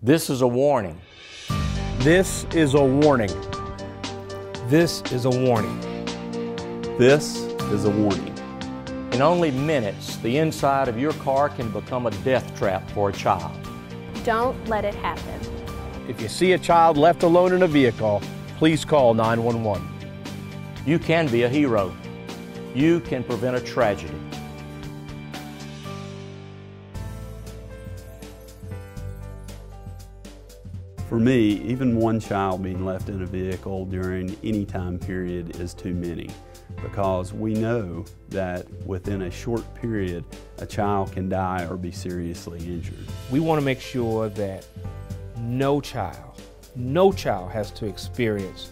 This is a warning. This is a warning. This is a warning. This is a warning. In only minutes, the inside of your car can become a death trap for a child. Don't let it happen. If you see a child left alone in a vehicle, please call 911. You can be a hero. You can prevent a tragedy. For me, even one child being left in a vehicle during any time period is too many, because we know that within a short period, a child can die or be seriously injured. We want to make sure that no child has to experience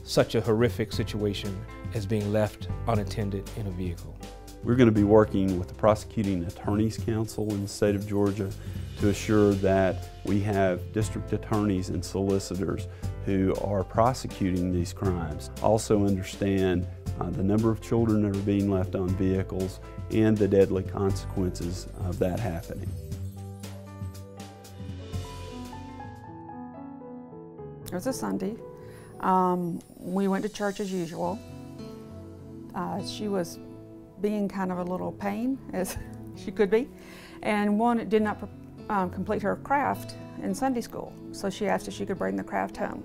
such a horrific situation as being left unattended in a vehicle. We're going to be working with the Prosecuting Attorneys Council in the state of Georgia to assure that we have district attorneys and solicitors who are prosecuting these crimes. Also understand the number of children that are being left on vehicles and the deadly consequences of that happening. It was a Sunday. We went to church as usual. She was being kind of a little pain, as she could be, and one did not complete her craft in Sunday school. So she asked if she could bring the craft home.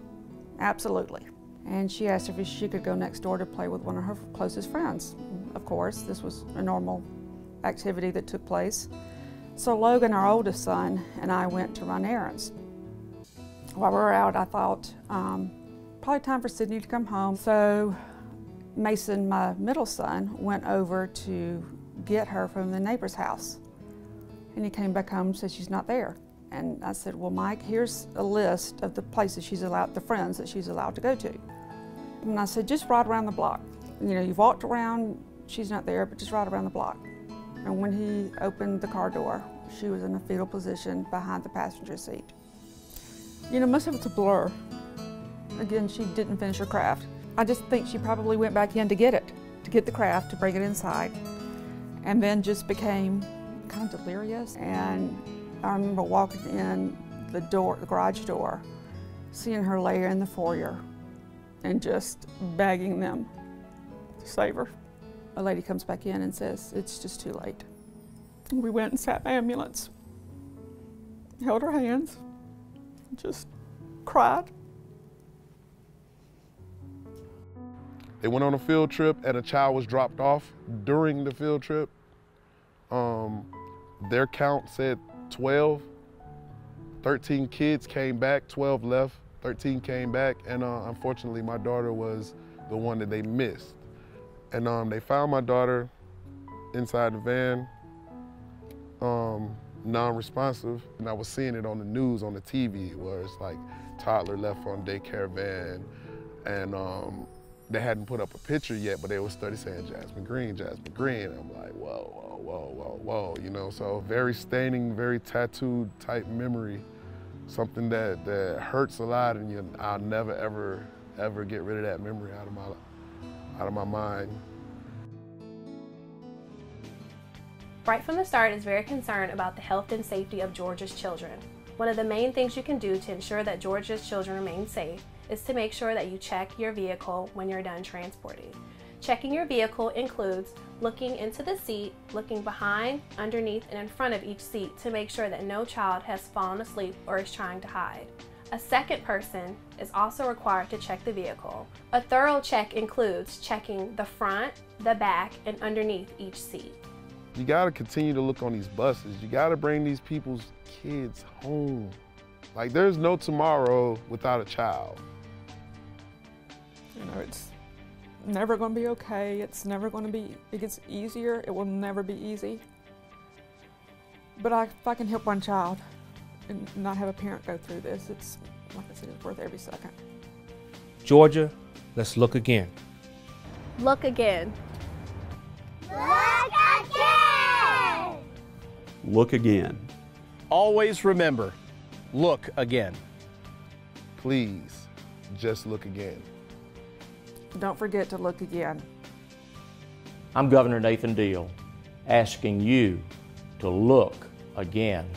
Absolutely. And she asked if she could go next door to play with one of her closest friends. Of course, this was a normal activity that took place. So Logan, our oldest son, and I went to run errands. While we were out, I thought, probably time for Sydney to come home. So Mason, my middle son, went over to get her from the neighbor's house. And he came back home and said she's not there. And I said, well, Mike, here's a list of the places she's allowed, the friends that she's allowed to go to. And I said, just ride around the block. You know, you've walked around, she's not there, but just ride around the block. And when he opened the car door, she was in a fetal position behind the passenger seat. You know, most of it's a blur. Again, she didn't finish her craft. I just think she probably went back in to get it, to get the craft, to bring it inside, and then just became kind of delirious. And I remember walking in the door, the garage door, seeing her lay in the foyer and just begging them to save her. A lady comes back in and says, it's just too late. And we went and sat in the ambulance, held her hands, just cried. They went on a field trip and a child was dropped off during the field trip. Their count said 12. 13 kids came back, 12 left, 13 came back, and unfortunately my daughter was the one that they missed. And they found my daughter inside the van, non-responsive, and I was seeing it on the news, on the TV, where it's like toddler left on daycare van, and they hadn't put up a picture yet, but they were started saying Jasmine Green, Jasmine Green. I'm like, whoa, whoa, whoa, whoa, whoa, you know? So very staining, very tattooed type memory, something that hurts a lot, and I'll never, ever get rid of that memory out of my mind. Right from the start is very concerned about the health and safety of Georgia's children. One of the main things you can do to ensure that Georgia's children remain safe is to make sure that you check your vehicle when you're done transporting. Checking your vehicle includes looking into the seat, looking behind, underneath, and in front of each seat to make sure that no child has fallen asleep or is trying to hide. A second person is also required to check the vehicle. A thorough check includes checking the front, the back, and underneath each seat. You gotta continue to look on these buses. You gotta bring these people's kids home. Like, there's no tomorrow without a child. You know, it's never going to be okay. It's never going to be, it gets easier. It will never be easy. But if I can help one child and not have a parent go through this, it's, like I said, it's worth every second. Georgia, let's look again. Look again. Look again! Look again. Always remember, look again. Please, just look again. Don't forget to look again. I'm Governor Nathan Deal, asking you to look again.